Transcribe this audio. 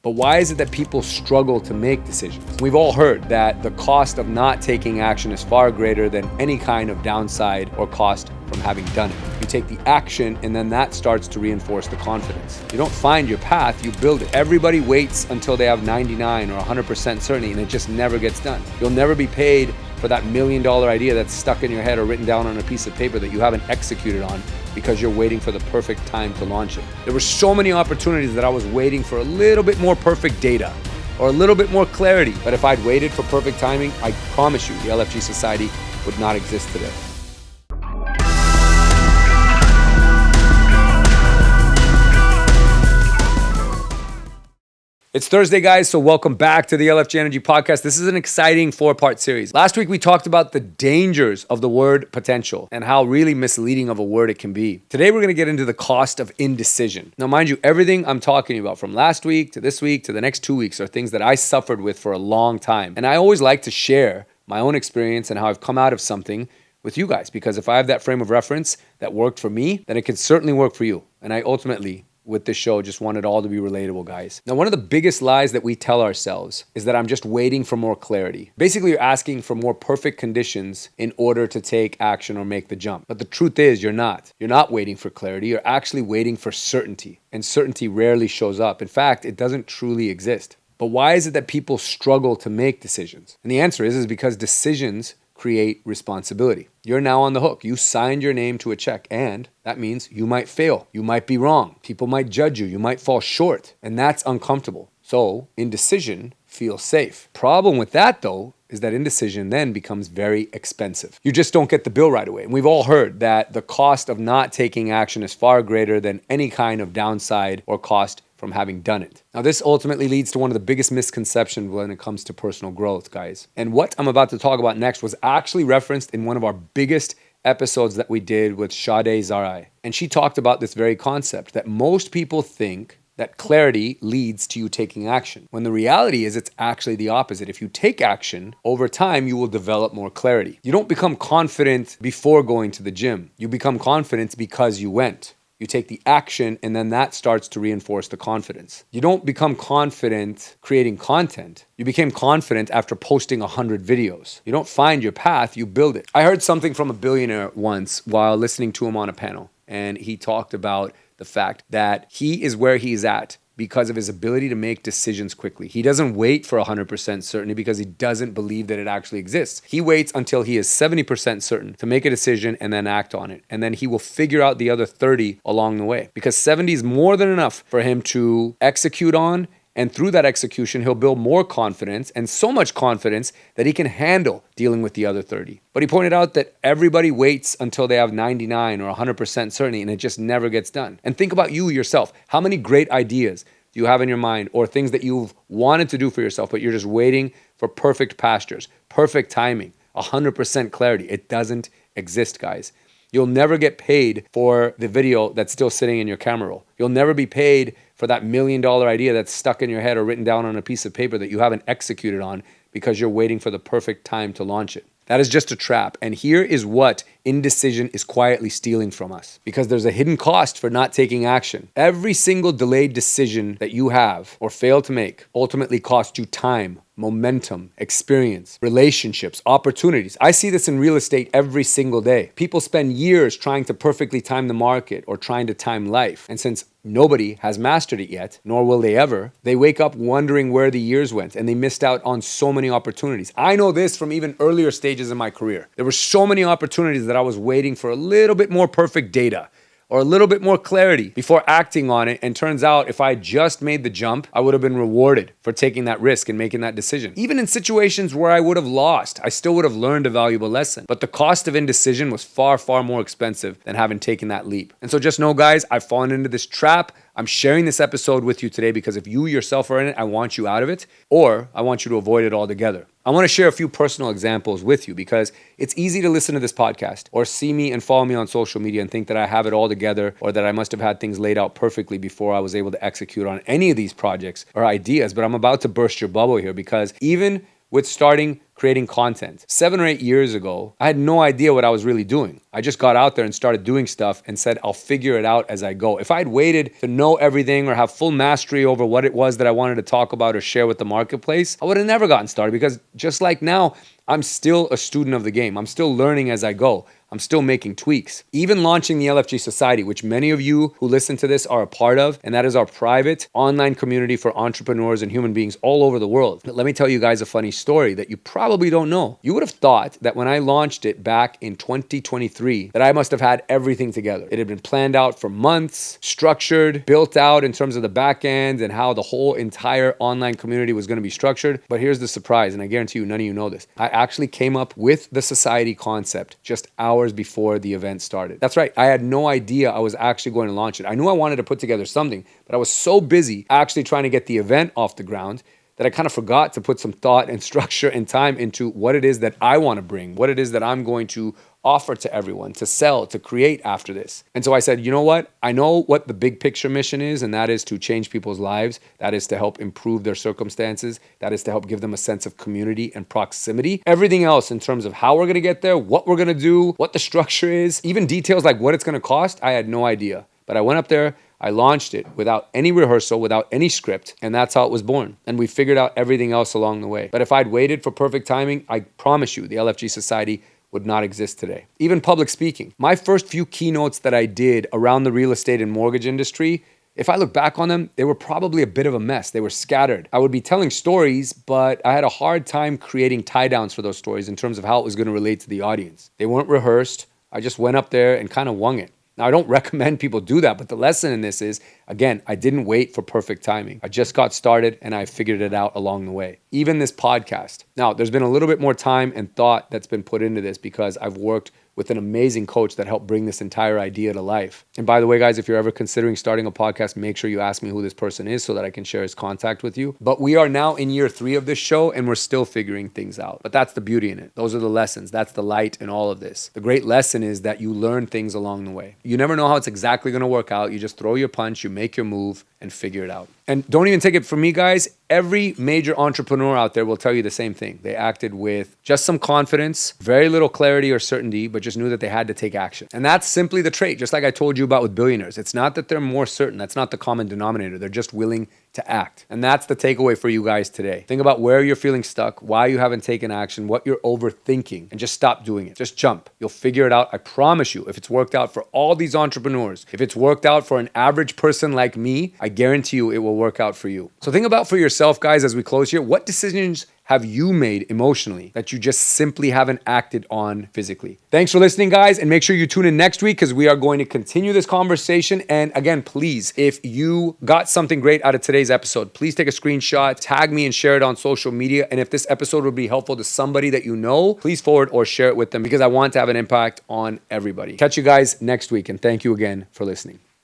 But why is it that people struggle to make decisions? We've all heard that the cost of not taking action is far greater than any kind of downside or cost from having done it. You take the action and then that starts to reinforce the confidence. You don't find your path, you build it. Everybody waits until they have 99 or 100% certainty and it just never gets done. You'll never be paid for that $1 million idea that's stuck in your head or written down on a piece of paper that you haven't executed on because you're waiting for the perfect time to launch it. There were so many opportunities that I was waiting for a little bit more perfect data or a little bit more clarity. But if I'd waited for perfect timing, I promise you the LFG Society would not exist today. It's Thursday, guys, so welcome back to the LFG Energy podcast. This is an exciting 4-part series. Last week, we talked about the dangers of the word potential and how really misleading of a word it can be. Today, we're going to get into the cost of indecision. Now, mind you, everything I'm talking about from last week to this week to the next 2 weeks are things that I suffered with for a long time. And I always like to share my own experience and how I've come out of something with you guys, because if I have that frame of reference that worked for me, then it can certainly work for you. And I ultimately, with this show, just want it all to be relatable, guys. Now, one of the biggest lies that we tell ourselves is that I'm just waiting for more clarity. Basically, you're asking for more perfect conditions in order to take action or make the jump. But the truth is, you're not. You're not waiting for clarity. You're actually waiting for certainty. And certainty rarely shows up. In fact, it doesn't truly exist. But why is it that people struggle to make decisions? And the answer is because decisions create responsibility. You're now on the hook. You signed your name to a check, and that means you might fail. You might be wrong. People might judge you. You might fall short, and that's uncomfortable. So indecision feels safe. Problem with that, though, is that indecision then becomes very expensive. You just don't get the bill right away. And we've all heard that the cost of not taking action is far greater than any kind of downside or cost from having done it. Now, this ultimately leads to one of the biggest misconceptions when it comes to personal growth, guys. And what I'm about to talk about next was actually referenced in one of our biggest episodes that we did with Sade Zarai. And she talked about this very concept that most people think that clarity leads to you taking action, when the reality is it's actually the opposite. If you take action, over time, you will develop more clarity. You don't become confident before going to the gym. You become confident because you went. You take the action and then that starts to reinforce the confidence. You don't become confident creating content. You became confident after posting 100 videos. You don't find your path, you build it. I heard something from a billionaire once while listening to him on a panel, and he talked about the fact that he is where he's at because of his ability to make decisions quickly. He doesn't wait for 100% certainty because he doesn't believe that it actually exists. He waits until he is 70% certain to make a decision and then act on it. And then he will figure out the other 30 along the way, because 70 is more than enough for him to execute on. And through that execution, he'll build more confidence, and so much confidence that he can handle dealing with the other 30. But he pointed out that everybody waits until they have 99 or 100% certainty, and it just never gets done. And think about you yourself. How many great ideas do you have in your mind, or things that you've wanted to do for yourself, but you're just waiting for perfect pastures, perfect timing, 100% clarity? It doesn't exist, guys. You'll never get paid for the video that's still sitting in your camera roll. You'll never be paid for that $1 million idea that's stuck in your head or written down on a piece of paper that you haven't executed on because you're waiting for the perfect time to launch it. That is just a trap. And here is what indecision is quietly stealing from us, because there's a hidden cost for not taking action. Every single delayed decision that you have or fail to make ultimately costs you time, momentum, experience, relationships, opportunities. I see this in real estate every single day. People spend years trying to perfectly time the market or trying to time life. And since nobody has mastered it yet, nor will they ever, they wake up wondering where the years went, and they missed out on so many opportunities. I know this from even earlier stages in my career. There were so many opportunities that I was waiting for a little bit more perfect data or a little bit more clarity before acting on it. And turns out if I just made the jump, I would have been rewarded for taking that risk and making that decision. Even in situations where I would have lost, I still would have learned a valuable lesson. But the cost of indecision was far, far more expensive than having taken that leap. And so just know, guys, I've fallen into this trap. I'm sharing this episode with you today because if you yourself are in it, I want you out of it, or I want you to avoid it altogether. I want to share a few personal examples with you because it's easy to listen to this podcast or see me and follow me on social media and think that I have it all together or that I must have had things laid out perfectly before I was able to execute on any of these projects or ideas. But I'm about to burst your bubble here, because even with starting creating content. 7 or 8 years ago, I had no idea what I was really doing. I just got out there and started doing stuff and said, I'll figure it out as I go. If I had waited to know everything or have full mastery over what it was that I wanted to talk about or share with the marketplace, I would have never gotten started, because just like now, I'm still a student of the game. I'm still learning as I go. I'm still making tweaks. Even launching the LFG Society, which many of you who listen to this are a part of, and that is our private online community for entrepreneurs and human beings all over the world. But let me tell you guys a funny story that you probably don't know. You would have thought that when I launched it back in 2023, that I must have had everything together. It had been planned out for months, structured, built out in terms of the back end and how the whole entire online community was going to be structured. But here's the surprise, and I guarantee you none of you know this. I actually came up with the society concept just hours before the event started. That's right. I had no idea I was actually going to launch it. I knew I wanted to put together something, but I was so busy actually trying to get the event off the ground that I kind of forgot to put some thought and structure and time into what it is that I want to bring, what it is that I'm going to offer to everyone, to sell, to create after this. And so I said, you know what? I know what the big picture mission is, and that is to change people's lives. That is to help improve their circumstances. That is to help give them a sense of community and proximity. Everything else in terms of how we're going to get there, what we're going to do, what the structure is, even details like what it's going to cost, I had no idea. But I went up there, I launched it without any rehearsal, without any script, and that's how it was born. And we figured out everything else along the way. But if I'd waited for perfect timing, I promise you the LFG Society would not exist today. Even public speaking. My first few keynotes that I did around the real estate and mortgage industry, if I look back on them, they were probably a bit of a mess. They were scattered. I would be telling stories, but I had a hard time creating tie downs for those stories in terms of how it was going to relate to the audience. They weren't rehearsed. I just went up there and kind of wung it. Now, I don't recommend people do that, but the lesson in this is, again, I didn't wait for perfect timing. I just got started and I figured it out along the way. Even this podcast. Now, there's been a little bit more time and thought that's been put into this because I've worked with an amazing coach that helped bring this entire idea to life. And by the way, guys, if you're ever considering starting a podcast, make sure you ask me who this person is so that I can share his contact with you. But we are now in year 3 of this show and we're still figuring things out. But that's the beauty in it. Those are the lessons. That's the light in all of this. The great lesson is that you learn things along the way. You never know how it's exactly going to work out. You just throw your punch, you make your move, and figure it out. And don't even take it from me, guys. Every major entrepreneur out there will tell you the same thing. They acted with just some confidence, very little clarity or certainty, but just knew that they had to take action. And that's simply the trait, just like I told you about with billionaires. It's not that they're more certain. That's not the common denominator. They're just willing to act. And that's the takeaway for you guys today. Think about where you're feeling stuck, why you haven't taken action, what you're overthinking, and just stop doing it. Just jump. You'll figure it out. I promise you, if it's worked out for all these entrepreneurs, if it's worked out for an average person like me, I guarantee you it will work out for you. So think about for yourself, guys, as we close here, what decisions have you made emotionally that you just simply haven't acted on physically? Thanks for listening, guys, and make sure you tune in next week because we are going to continue this conversation. And again, please, if you got something great out of today's episode, please take a screenshot, tag me, and share it on social media. And if this episode would be helpful to somebody that you know, please forward or share it with them because I want to have an impact on everybody. Catch you guys next week, and thank you again for listening.